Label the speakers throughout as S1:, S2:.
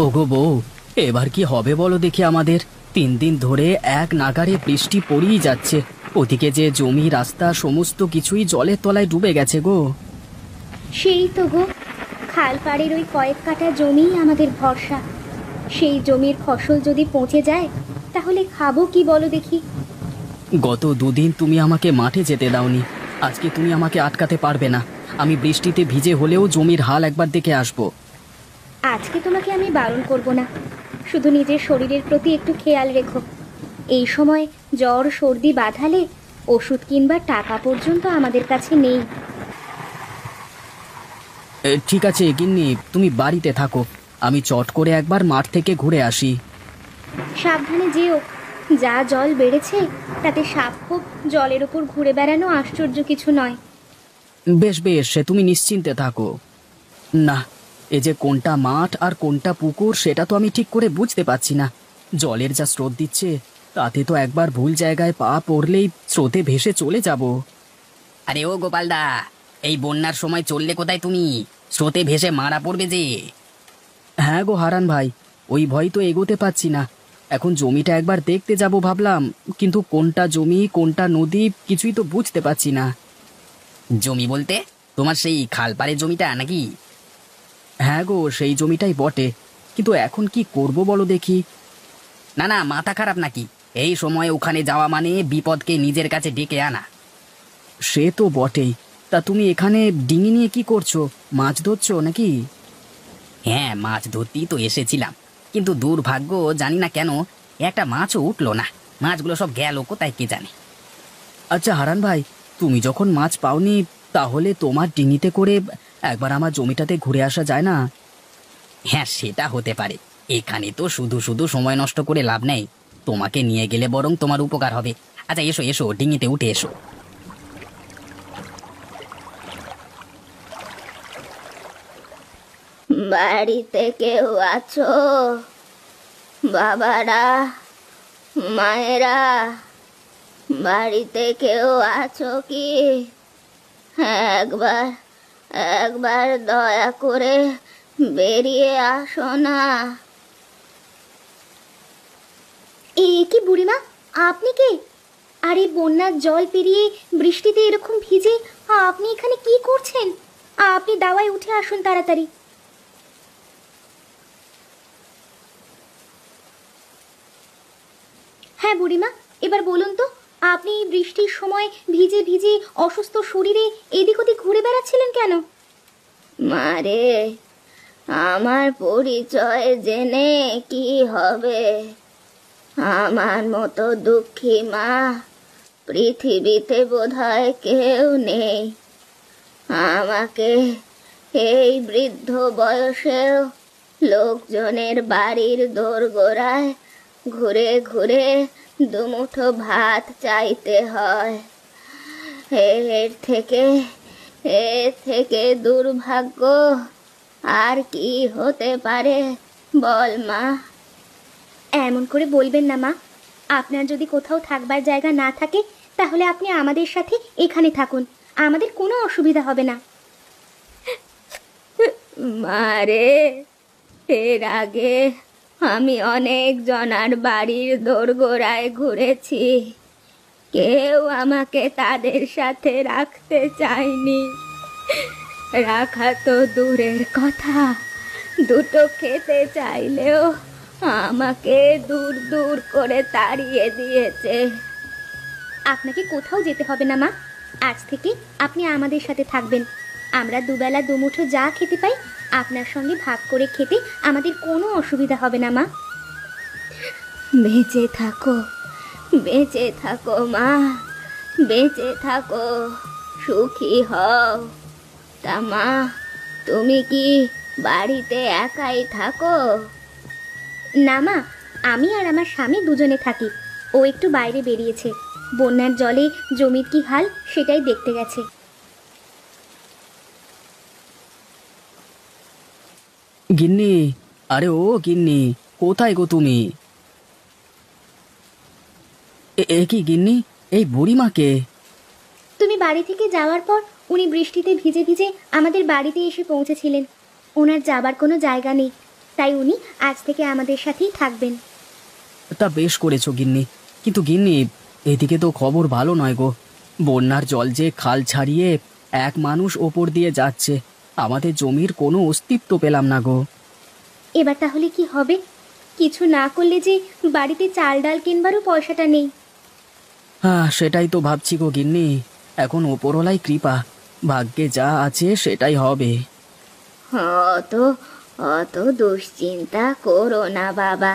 S1: ওগো বউ, এবার কি হবে বলো দেখি আমাদের। 3 দিন ধরে এক নাগাড়ে বৃষ্টি পড়েই যাচ্ছে। ওদিকে যে জমি রাস্তা সমস্ত কিছুই জলের তলায় ডুবে গেছে গো।
S2: সেই তো গো, খাল পাড়ের ওই কয়েক কাঠা জমিই আমাদের ভরসা। সেই জমির ফসল যদি পচে যায় তাহলে খাবো কি বলো দেখি।
S1: গত 2 দিন তুমি আমাকে মাঠে যেতে দাওনি, আজকে তুমি আমাকে আটকাতে পারবে না। আমি বৃষ্টিতে ভিজে হলেও জমির হাল একবার দেখে আসবো।
S2: আজকে তোমাকে আমি বারণ করব না, শুধু নিজের শরীরের প্রতি একটু খেয়াল রেখো। এই সময় জ্বর সর্দি বাঁধালে ওষুধ কিনবার টাকা পর্যন্ত আমাদের কাছে নেই।
S1: ঠিক আছে গিন্নি, তুমি বাড়িতে থাকো, আমি চট করে একবার মাঠ থেকে ঘুরে আসি।
S2: সাবধানে যেও, যা জল বেড়েছে তাতে সাপ খোপ জলের উপর ঘুরে বেড়ানো আশ্চর্য কিছু নয়।
S1: বেশ বেশ, সে তুমি নিশ্চিন্তে থাকো। না, এ যে কোনটা মাঠ আর কোনটা পুকুর সেটা তো আমি ঠিক করে বুঝতে পারছি না। জলের যা স্রোত দিচ্ছে তাতে তো একবার ভুল জায়গায় পা পড়লেই স্রোতে ভেসে চলে যাব।
S3: আরে ও গোপালদা, এই বন্যার সময় চললে কোথায় তুমি? স্রোতে ভেসে মারা পড়বে যে।
S1: হ্যাঁ গো হারান ভাই, ওই ভয় তো এগোতে পারছি না। এখন জমিটা একবার দেখতে যাব ভাবলাম, কিন্তু কোনটা জমি কোনটা নদী কিছুই তো বুঝতে পারছি না।
S3: জমি বলতে তোমার সেই খালপাড়ের জমিটা নাকি?
S1: হ্যাঁ গো, সেই জমিটাই বটে, কিন্তু এখন কি করব বলো দেখি।
S3: না না, মাথা খারাপ নাকি? এই সময় ওখানে যাওয়া মানে বিপদকে নিজের কাছে ডেকে আনা।
S1: সে তো বটেই, তা তুমি এখানে ডিঙি নিয়ে কি করছো? মাছ ধরছো নাকি?
S3: হ্যাঁ, মাছ ধরতেই তো এসেছিলাম, কিন্তু দুর্ভাগ্য জানি না কেন একটা মাছও উঠলো না। মাছগুলো সব গেল কোথায় কে জানে।
S1: আচ্ছা হারান ভাই, তুমি যখন মাছ পাওনি তাহলে তোমার ডিঙিতে করে একবার আমার জমিটাতে ঘুরে আসা যায় না?
S3: হ্যাঁ, সেটা হতে পারে। এখানে তো শুধু শুধু সময় নষ্ট করে লাভ নেই, তোমাকে নিয়ে গেলে বরং তোমার উপকার হবে। আচ্ছা এসো এসো, ডিঙিতে উঠে এসো।
S2: বাড়িতে কেউ আছো? বাবারা, মায়েরা, বাড়িতে কেউ আছো কি? একবার একবার দয়া করে বেরিয়ে আসো না। এ কি বুড়িমা, আপনি কে? আর এই বন্যার জল পেরিয়ে বৃষ্টিতে এরকম ভিজে আপনি এখানে কি করছেন? আপনি দাওয়ায় উঠে আসুন তাড়াতাড়ি। হ্যাঁ বুড়িমা, এবার বলুন তো, আপনি এই বৃষ্টির সময় ভিজে ভিজে অসুস্থ শরীরে এদিক ওদিক ঘুরে বেড়াচ্ছিলেন কেন? মারে, আমার পরিচয় জেনে কি হবে? আমার মতো দুঃখী মা পৃথিবীতে বোধহয় কেউ নেই। আমাকে এই বৃদ্ধ বয়সেও লোকজনের বাড়ির দোরগোড়ায় ঘুরে ঘুরে দুমুঠো ভাত চাইতে হয়। এর থেকে দুর্ভাগ্য আর কি হতে পারে বল মা? এমন করে বলবেন না মা, আপনার যদি কোথাও থাকবার জায়গা না থাকে তাহলে আপনি আমাদের সাথে এখানে থাকুন, আমাদের কোনো অসুবিধা হবে না। মারে, এর আগে আমি অনেক জনার বাড়ির দোরগোড়ায় ঘুরেছি, কেউ আমাকে তাদের সাথে রাখতে চায়নি। রাখা তো দূরের কথা, দুটো খেতে চাইলেও আমাকে দূর দূর করে তাড়িয়ে দিয়েছে। আপনাকে কোথাও যেতে হবে না মা, আজ থেকে আপনি আমাদের সাথে থাকবেন। আমরা দুবেলা দুমুঠো যা খেতে পাই আপনার সঙ্গে ভাগ করে খেতে আমাদের কোনো অসুবিধা হবে না মা। বেঁচে থাকো, বেঁচে থাকো মা, বেঁচে থাকো, সুখী হও। তা মা, তুমি কি বাড়িতে একাই থাকো? না মা, আমি আর আমার স্বামী দুজনে থাকি। ও একটু বাইরে বেরিয়েছে, বন্যার জলে জমির কি হাল সেটাই দেখতে গেছে।
S1: গিন্নি, আরে ও গিন্নি, কোথায় গো তুমি? এ কি গিন্নি, এই বুড়িমাকে?
S2: তুমি বাড়ি থেকে যাওয়ার পর উনি বৃষ্টিতে ভিজে ভিজে আমাদের বাড়িতে এসে পৌঁছেছিলেন। ওনার যাবার কোনো জায়গা নেই, তাই উনি আজ থেকে আমাদের সাথেই থাকবেন।
S1: তা বেশ করেছো গিন্নি, কিন্তু গিন্নি এদিকে তো খবর ভালো নয় গো। বন্যার জল যে খাল ছাড়িয়ে এক মানুষ ওপর দিয়ে যাচ্ছে, আমাদের জমির কোনো অস্তিত্ব পেলাম না গো।
S2: এবার তাহলে কি হবে? কিছু না করলে যে বাড়িতে চাল ডাল কিনবারও পয়সাটা নেই।
S1: হ্যাঁ, সেটাই তো ভাবছি গো গিন্নি। এখন ওপরওয়ালাই কৃপা, ভাগ্যে যা আছে সেটাই হবে।
S2: অত অত দুশ্চিন্তা করো না বাবা,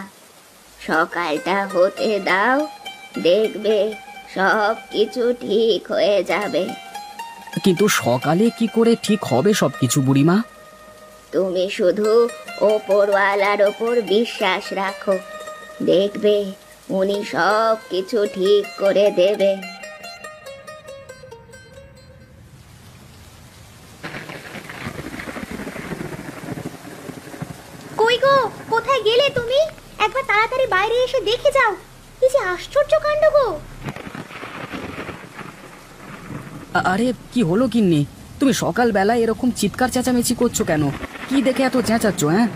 S2: সকালটা হতে দাও, দেখবে সব কিছু ঠিক হয়ে যাবে।
S1: কিন্তু সকালে কি করে ঠিক হবে সবকিছু বুড়িমা?
S2: তুমি শুধু ওপরওয়ালার ওপর বিশ্বাস রাখো, দেখবে উনি সব কিছু ঠিক করে দেবে। কই গো, কোথায় গেলে তুমি? একবার তাড়াতাড়ি বাইরে এসে দেখে যাও, কি যে আশ্চর্য কাণ্ড গো।
S1: আরে কি হলো গিন্নি, তুমি সকালবেলায় এরকম চিৎকার চেঁচামেচি করছো কেন? কি দেখে এত চেঁচাচ্ছ? হ্যাঁ,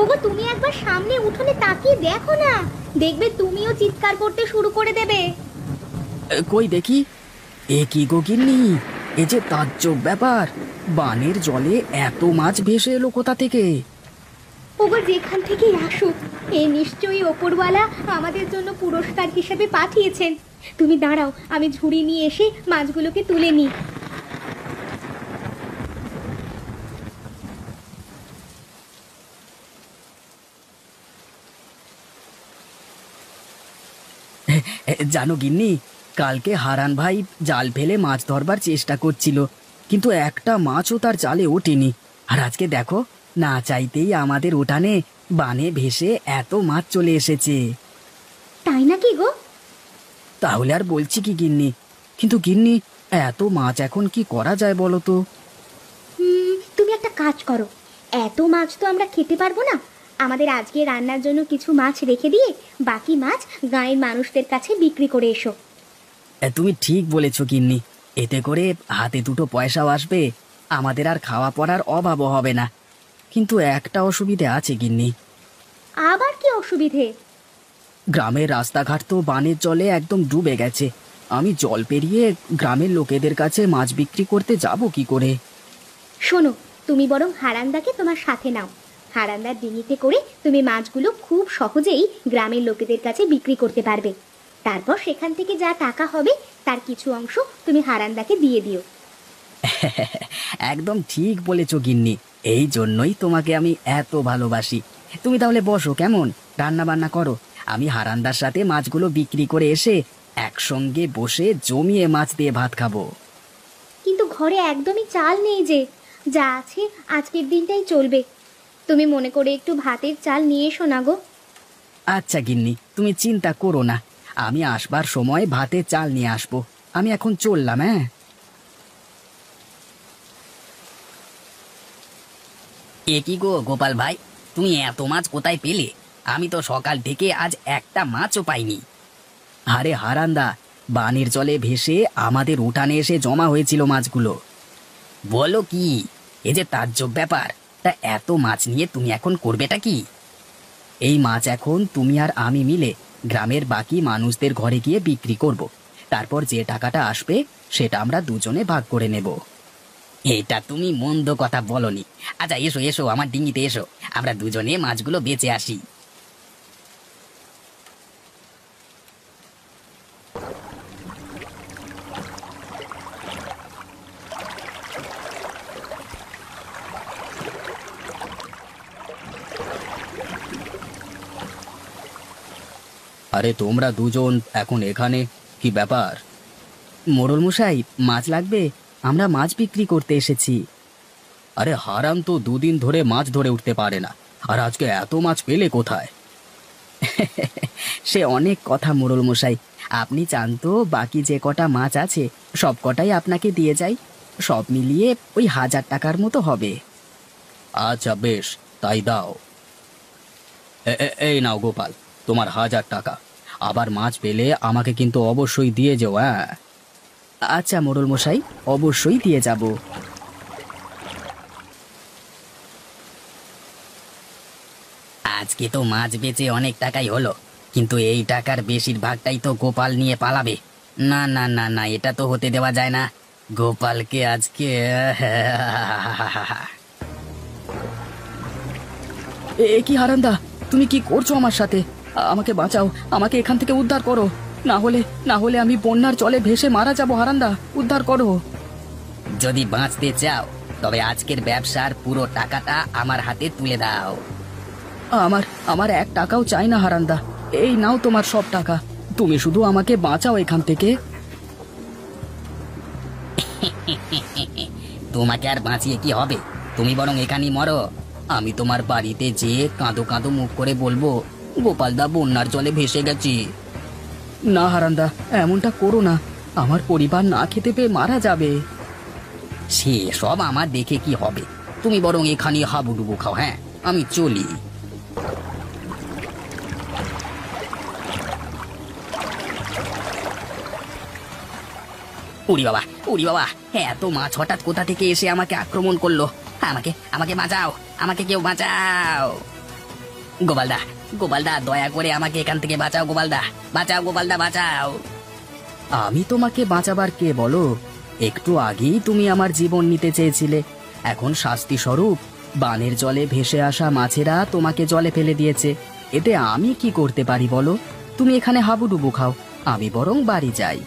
S2: ওগো তুমি একবার সামনে উঠোনে তাকিয়ে দেখো না, দেখবে তুমিও চিৎকার করতে শুরু করে দেবে।
S1: কই দেখি। এ কি গো গিন্নি, এ যে তাজ্জব ব্যাপার, বানের জলে এত মাছ ভেসে এলো কোথা থেকে?
S2: ওগো যেখান থেকেই আসুক, এ নিশ্চয়ই ওপরওয়ালা আমাদের জন্য পুরস্কার হিসেবে পাঠিয়েছেন। তুমি দাঁড়াও, আমি ঝুড়ি নিয়ে এসে মাছগুলোকে তুলে নিই।
S1: জানো গিন্নি, কালকে হারান ভাই জাল ফেলে মাছ ধরবার চেষ্টা করছিল, কিন্তু একটা মাছও তার জালে ওঠেনি। আর আজকে দেখো, না চাইতেই আমাদের উঠানে বানে ভেসে এত মাছ চলে এসেছে।
S2: তাই নাকি গো?
S1: তাহলে আর বলছি কি গিন্নি, কিন্তু গিন্নি এত মাছ এখন কি করা যায় বলো তো?
S2: তুমি একটা কাজ করো, এত মাছ তো আমরা খেতে পারবো না, আমাদের আজকে রান্নার জন্য কিছু মাছ রেখে দিয়ে বাকি মাছ গাঁয়ের মানুষদের কাছে বিক্রি করে এসো।
S1: তুমি ঠিক বলেছ গিন্নি, এতে করে হাতে দুটো পয়সাও আসবে, আমাদের আর খাওয়া পড়ার অভাবও হবে না। কিন্তু একটা অসুবিধে আছে গিন্নি।
S2: আবার কি অসুবিধে?
S1: গ্রামের রাস্তাঘাট তো বানের জলে একদম ডুবে গেছে, আমি জল পেরিয়ে গ্রামের লোকেদের কাছে মাছ বিক্রি করতে যাব কি করে?
S2: শোনো, তুমি বরং হারান্দাকে তোমার সাথে নাও, হারান্দার ডিঙিতে করে তুমি মাছগুলো খুব সহজেই গ্রামের লোকেদের কাছে বিক্রি করতে পারবে। তারপর সেখান থেকে যা টাকা হবে তার কিছু অংশ তুমি হারান্দাকে দিয়ে দিও।
S1: একদম ঠিক বলেছ গিন্নি, এই জন্যই তোমাকে আমি এত ভালোবাসি। তুমি তাহলে বসো, কেমন রান্না বান্না করো, আমি হারান্দার সাথে মাছগুলো বিক্রি করে এসে একসঙ্গে বসে জমিয়ে মাছ দিয়ে ভাত খাবো।
S2: কিন্তু ঘরে একদমই চাল নেই যে, যা আছে আজকের দিনটাই চলবে। তুমি মনে করে একটু ভাতের চাল নিয়ে এসো না গো।
S1: আচ্ছা গিন্নি, তুমি চিন্তা করো না, আমি আসবার সময় ভাতে চাল নিয়ে আসবো। আমি এখন চললাম। হ্যাঁ,
S3: এ কি গো গোপাল ভাই, তুমি এত মাছ কোথায় পেলে? আমি তো সকাল থেকে আজ একটা মাছও পাইনি।
S1: আরে হারান্দা, বানের জলে ভেসে আমাদের উঠানে এসে জমা হয়েছিল মাছগুলো।
S3: বলো কি, এ যে তাজ্জব ব্যাপার। তা এত মাছ নিয়ে তুমি এখন করবেটা কি?
S1: এই মাছ এখন তুমি আর আমি মিলে গ্রামের বাকি মানুষদের ঘরে গিয়ে বিক্রি করব। তারপর যে টাকাটা আসবে সেটা আমরা দুজনে ভাগ করে নেব।
S3: এটা তুমি মন্দ কথা বলনি। আচ্ছা এসো এসো, আমার ডিঙিতে এসো, আমরা দুজনে মাছগুলো বেচে আসি।
S1: আরে তোমরা দুজন এখন এখানে, কি ব্যাপার? মোড়ল মশাই, মাছ লাগবে, আমরা মাছ বিক্রি করতে এসেছি। আরে হারান তো দুদিন ধরে মাছ ধরে উঠতে পারে না, আর আজকে এত মাছ পেলে কোথায়? সে অনেক কথা মোড়ল মশাই, আপনি চান তো বাকি যে কটা মাছ আছে সব কটাই আপনাকে দিয়ে যাই, সব মিলিয়ে ওই 1000 টাকার মতো হবে। আচ্ছা বেশ, তাই দাও। এই নাও গোপাল, তোমার 1000 টাকা। আবার মাছ পেলে আমাকে কিন্তু অবশ্যই দিয়ে যাও। হ্যাঁ, আচ্ছা মোড়ল মশাই, অবশ্যই দিয়ে যাব।
S3: আজকে তো মাছ বেচে অনেক টাকাই হলো, কিন্তু এই টাকার বেশিরভাগটাই তো গোপাল নিয়ে পালাবে। না না না না, এটা তো হতে দেওয়া যায় না। গোপালকে আজকে
S1: এ কি হারান্দা, তুমি কি করছো আমার সাথে? আমাকে বাঁচাও, আমাকে এখান থেকে উদ্ধার করো। না হলে আমি বন্যার জলে ভেসে মারা যাব। হারান্দা, উদ্ধার করো।
S3: যদি বাঁচতে চাও তবে আজকের ব্যবসার পুরো টাকাটা আমার হাতে তুলে দাও।
S1: আমার আমার 1 টাকাও চাই না হারান্দা, এই নাও তোমার সব টাকা। তুমি শুধু আমাকে বাঁচাও এখান থেকে।
S3: তোমাকে আর বাঁচিয়ে কি হবে, তুমি বরং এখানেই মরো। আমি তোমার বাড়িতে যেয়ে কাঁদো কাঁদো মুখ করে বলবো, গোপালদা বন্যার জলে ভেসে গেছি।
S1: না হারান্দা, এমনটা করো না, আমার পরিবার না খেতে পেয়ে মারা যাবে।
S3: সে সব আমার দেখে কি হবে, তুমি বরং এখানে হাবুডুবু খাও। হ্যাঁ, আমি চলি। উড়ি বাবা, উড়ি বাবা, এত মাছ হঠাৎ কোথা থেকে এসে আমাকে আক্রমণ করলো। আমাকে আমাকে বাঁচাও, আমাকে কেউ বাঁচাও। গোপালদা, গোপালদা, দয়া করে আমাকে এখান থেকে বাঁচাও। গোপালদা বাঁচাও, গোপালদা বাঁচাও।
S1: আমি তোমাকে বাঁচাবার কে বলো? একটু আগেই তুমি আমার জীবন নিতে চেয়েছিলে, এখন শাস্তি স্বরূপ বানের জলে ভেসে আসা মাছেরা তোমাকে জলে ফেলে দিয়েছে। এতে আমি কি করতে পারি বলো? তুমি এখানে হাবুডুবু খাও, আমি বরং বাড়ি যাই।